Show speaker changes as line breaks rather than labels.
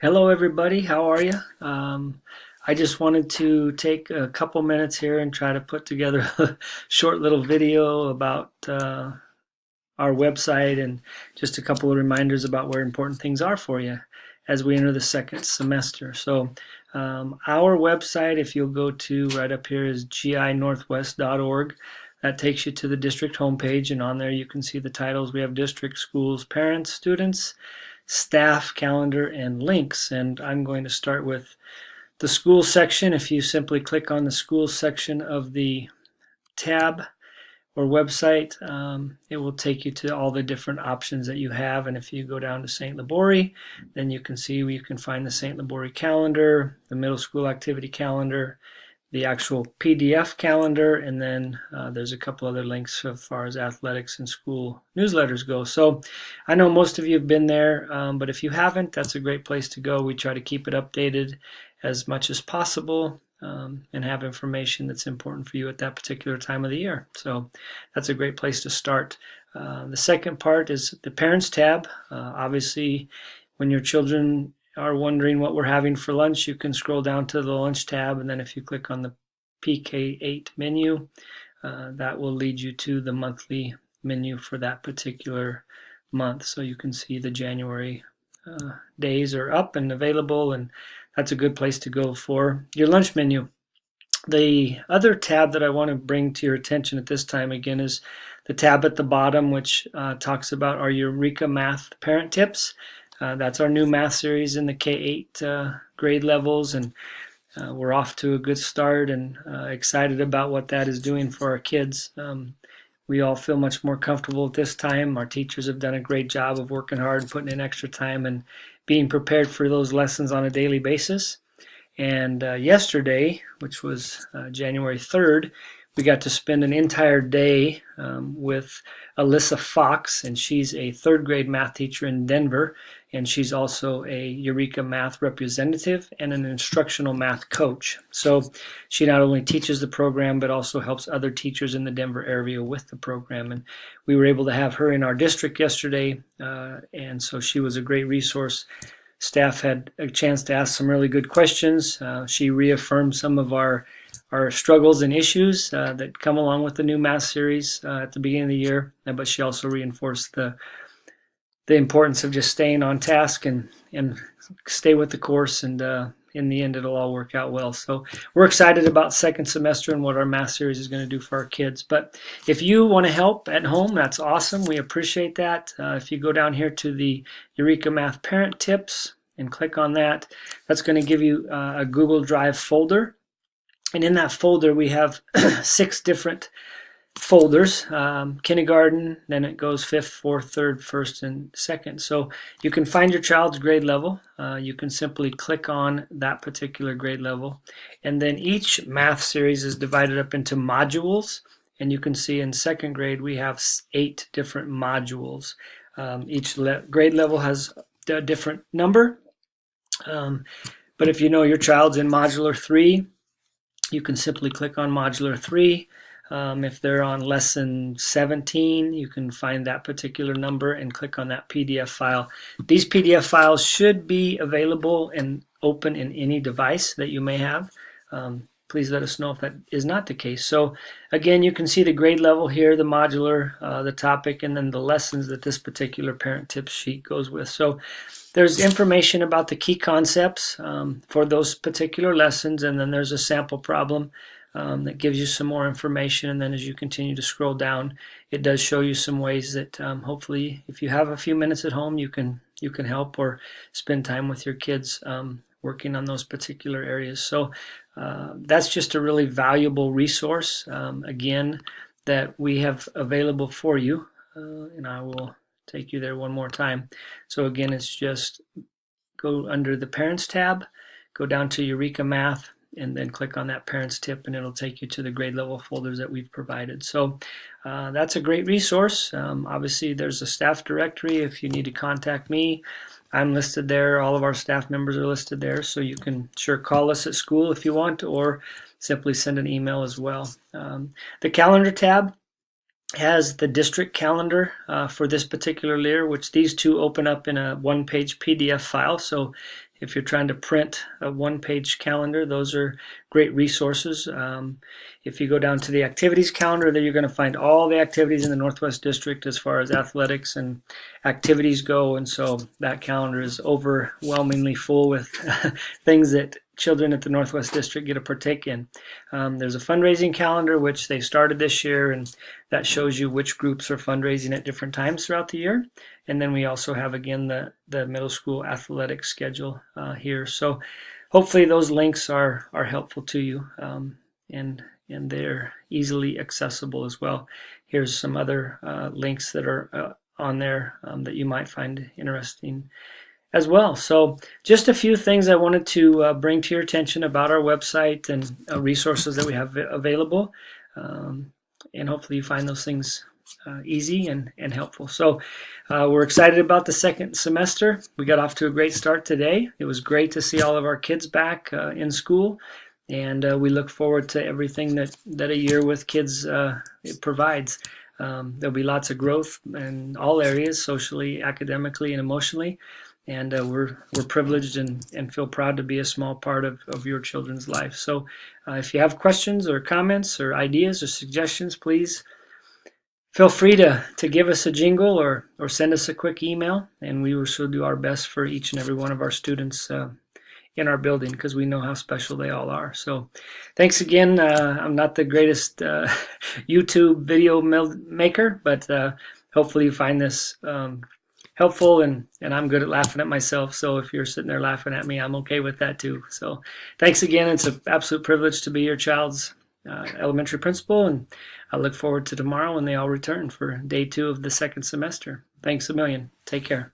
Hello, everybody. How are you? I just wanted to take a couple minutes here and try to put together a short little video about our website and just a couple of reminders about where important things are for you as we enter the second semester. So, our website, if you'll go to right up here, is ginorthwest.org. That takes you to the district homepage, and on there you can see the titles. We have district, schools, parents, students, staff, calendar, and links. And I'm going to start with the school section. If you simply click on the school section of the tab or website, it will take you to all the different options that you have. And if you go down to St. Libory, then you can see where you can find the St. Libory calendar, the middle school activity calendar, the actual PDF calendar, and then there's a couple other links as far as athletics and school newsletters go. So I know most of you have been there, but if you haven't, that's a great place to go. We try to keep it updated as much as possible and have information that's important for you at that particular time of the year. So that's a great place to start. The second part is the Parents tab. Obviously, when your children are wondering what we're having for lunch, you can scroll down to the lunch tab, and then if you click on the PK8 menu, that will lead you to the monthly menu for that particular month. So you can see the January days are up and available, and that's a good place to go for your lunch menu. The other tab that I want to bring to your attention at this time again is the tab at the bottom, which talks about our Eureka Math Parent Tips. That's our new math series in the K-8 grade levels, and we're off to a good start and excited about what that is doing for our kids. We all feel much more comfortable at this time. Our teachers have done a great job of working hard and putting in extra time and being prepared for those lessons on a daily basis. And yesterday, which was January 3rd, we got to spend an entire day with Alyssa Fox, and she's a third grade math teacher in Denver, and she's also a Eureka Math representative and an instructional math coach. So she not only teaches the program, but also helps other teachers in the Denver area with the program. And we were able to have her in our district yesterday, and so she was a great resource. Staff had a chance to ask some really good questions. She reaffirmed some of our struggles and issues that come along with the new math series at the beginning of the year, but she also reinforced the importance of just staying on task and stay with the course, and in the end it'll all work out well. So we're excited about second semester and what our math series is going to do for our kids. But if you want to help at home, that's awesome. We appreciate that. If you go down here to the Eureka Math Parent Tips and click on that, that's going to give you a Google Drive folder. And in that folder, we have 6 different folders, kindergarten, then it goes 5th, 4th, 3rd, 1st, and 2nd. So you can find your child's grade level. You can simply click on that particular grade level. And then each math series is divided up into modules. And you can see in 2nd grade, we have 8 different modules. Each grade level has a different number. But if you know your child's in modular 3, you can simply click on modular 3. If they're on lesson 17, you can find that particular number and click on that PDF file. These PDF files should be available and open in any device that you may have. Please let us know if that is not the case. So again, you can see the grade level here, the modular, the topic, and then the lessons that this particular parent tips sheet goes with. So there's information about the key concepts for those particular lessons, and then there's a sample problem that gives you some more information. And then as you continue to scroll down, it does show you some ways that hopefully, if you have a few minutes at home, you can help or spend time with your kids working on those particular areas. So that's just a really valuable resource, again, that we have available for you. And I will take you there one more time. So again, it's just go under the Parents tab, go down to Eureka Math, and then click on that Parents Tip, and it'll take you to the grade level folders that we've provided. So that's a great resource. Obviously, there's a staff directory. If you need to contact me, I'm listed there. All of our staff members are listed there, so you can sure call us at school if you want, or simply send an email as well. The Calendar tab, has the district calendar for this particular year, which these two open up in a one-page PDF file. So if you're trying to print a one-page calendar, those are great resources. If you go down to the activities calendar, there you're going to find all the activities in the Northwest District as far as athletics and activities go. And so that calendar is overwhelmingly full with things that children at the Northwest District get to partake in. There's a fundraising calendar, which they started this year, and that shows you which groups are fundraising at different times throughout the year. And then we also have, again, the middle school athletic schedule here. So hopefully those links are helpful to you, and they're easily accessible as well. Here's some other links that are on there that you might find interesting as well. So just a few things I wanted to bring to your attention about our website and resources that we have available. And hopefully you find those things easy and helpful. So we're excited about the second semester. We got off to a great start today. It was great to see all of our kids back in school. And we look forward to everything that a year with kids it provides. There'll be lots of growth in all areas, socially, academically, and emotionally. And we're privileged and feel proud to be a small part of your children's life. So if you have questions or comments or ideas or suggestions, please feel free to give us a jingle or send us a quick email, and we will sure do our best for each and every one of our students in our building, because we know how special they all are. So thanks again. I'm not the greatest YouTube video maker, but hopefully you find this helpful, and I'm good at laughing at myself. So if you're sitting there laughing at me, I'm okay with that too. So thanks again. It's an absolute privilege to be your child's elementary principal, and I look forward to tomorrow when they all return for day 2 of the second semester. Thanks a million. Take care.